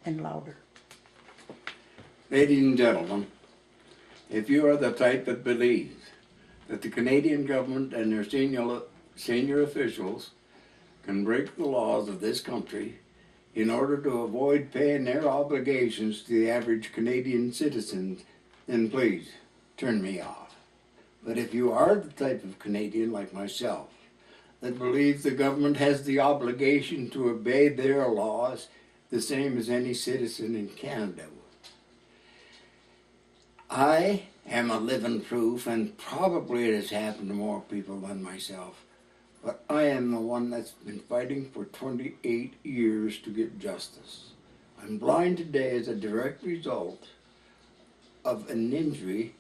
and louder. Ladies and gentlemen, if you are the type that believes that the Canadian government and their senior officials can break the laws of this country in order to avoid paying their obligations to the average Canadian citizen, then please turn me off. But if you are the type of Canadian like myself that believes the government has the obligation to obey their laws the same as any citizen in Canada would, I am a living proof, and probably it has happened to more people than myself, but I am the one that's been fighting for 28 years to get justice. I'm blind today as a direct result of an injury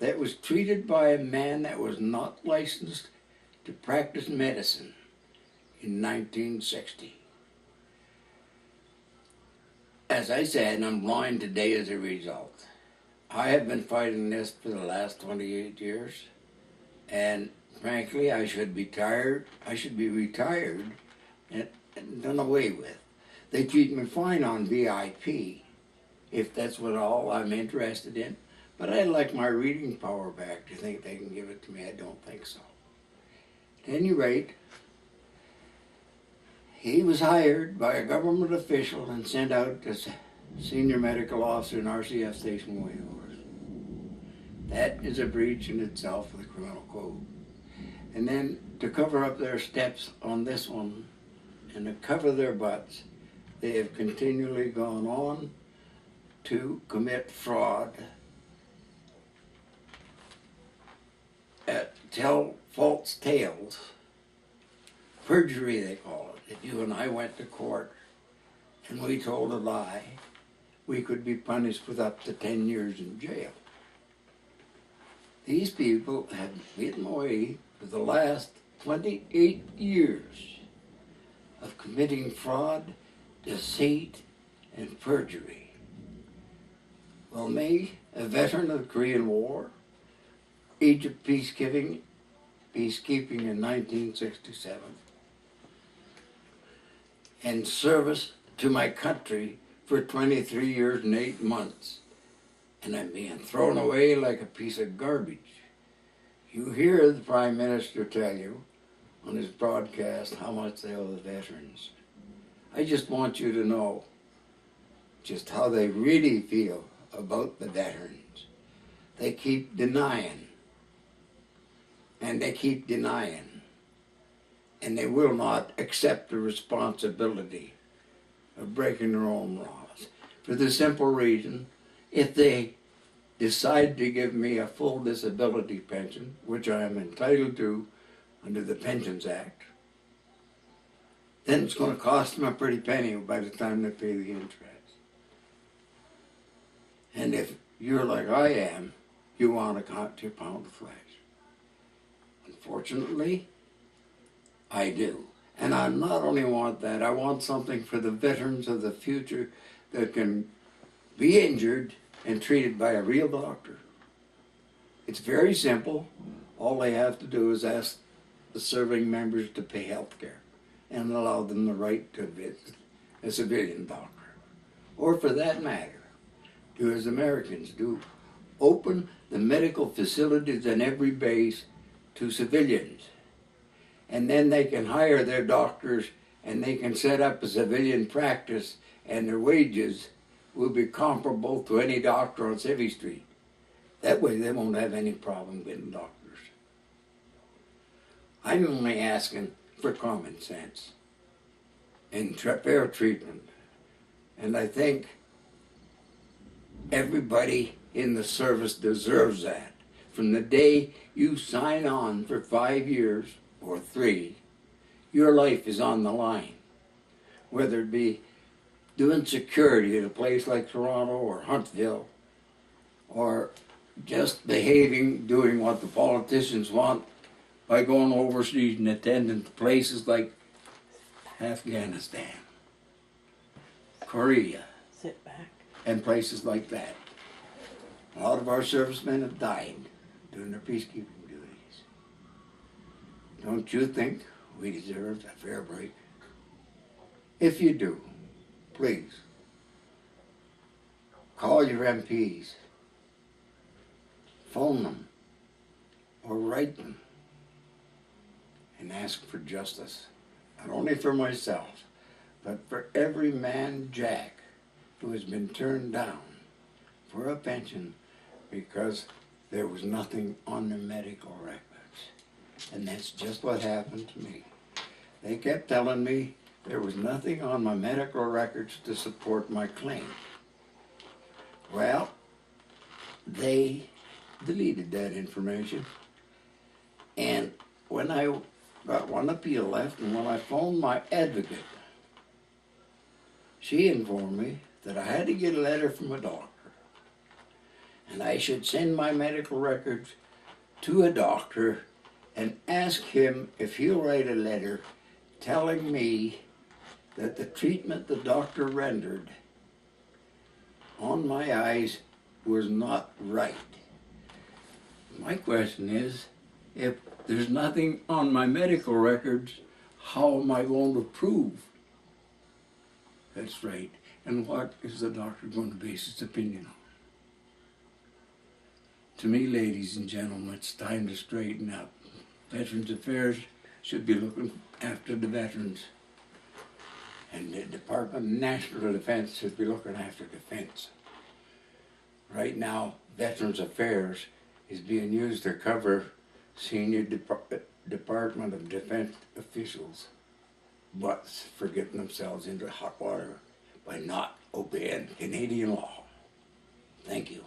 that was treated by a man that was not licensed to practice medicine in 1960. As I said, I'm blind today as a result. I have been fighting this for the last 28 years, and frankly, I should be retired and done away with. They treat me fine on VIP, if that's what all I'm interested in, but I'd like my reading power back. Do you think they can give it to me? I don't think so. At any rate, he was hired by a government official and sent out as senior medical officer in RCF Station Wayhorse. That is a breach in itself of the criminal code. And then to cover up their steps on this one and to cover their butts, they have continually gone on to commit fraud, tell false tales, perjury they call it. If you and I went to court and we told a lie, we could be punished with up to 10 years in jail. These people have been away for the last 28 years of committing fraud, deceit, and perjury. Well, me, a veteran of the Korean War, age of peacekeeping in 1967, and service to my country for 23 years and 8 months, and I'm being thrown away like a piece of garbage. You hear the Prime Minister tell you on his broadcast how much they owe the veterans. I just want you to know just how they really feel about the veterans. They keep denying, and they keep denying, and they will not accept the responsibility of breaking their own laws. For the simple reason, if they decide to give me a full disability pension, which I am entitled to under the Pensions Act, then it's going to cost them a pretty penny by the time they pay the interest. And if you're like I am, you want a pound of flesh. Unfortunately, I do. And I not only want that, I want something for the veterans of the future that can be injured and treated by a real doctor. It's very simple. All they have to do is ask the serving members to pay health care and allow them the right to visit a civilian doctor. Or for that matter, do as Americans do, open the medical facilities in every base to civilians. And then they can hire their doctors and they can set up a civilian practice, and their wages will be comparable to any doctor on Civvy Street. That way they won't have any problem getting doctors. I'm only asking for common sense and fair treatment. And I think everybody in the service deserves that. From the day you sign on for 5 years or 3, your life is on the line. Whether it be doing security at a place like Toronto or Huntsville, or just behaving, doing what the politicians want by going overseas and attending places like Afghanistan, Korea, Sit back. and places like that. A lot of our servicemen have died doing their peacekeeping duties. Don't you think we deserve a fair break? If you do, please call your MPs, phone them, or write them and ask for justice. Not only for myself, but for every man jack who has been turned down for a pension because there was nothing on their medical records. And that's just what happened to me. They kept telling me there was nothing on my medical records to support my claim. Well, they deleted that information. And when I got one appeal left, and when I phoned my advocate, she informed me that I had to get a letter from a doctor. And I should send my medical records to a doctor and ask him if he'll write a letter telling me that the treatment the doctor rendered on my eyes was not right. My question is, if there's nothing on my medical records, how am I going to prove that's right? And what is the doctor going to base his opinion on? To me, ladies and gentlemen, it's time to straighten up. Veterans Affairs should be looking after the veterans. And the Department of National Defense should be looking after defense. Right now, Veterans Affairs is being used to cover senior Department of Defense officials' butts for getting themselves into hot water by not obeying Canadian law. Thank you.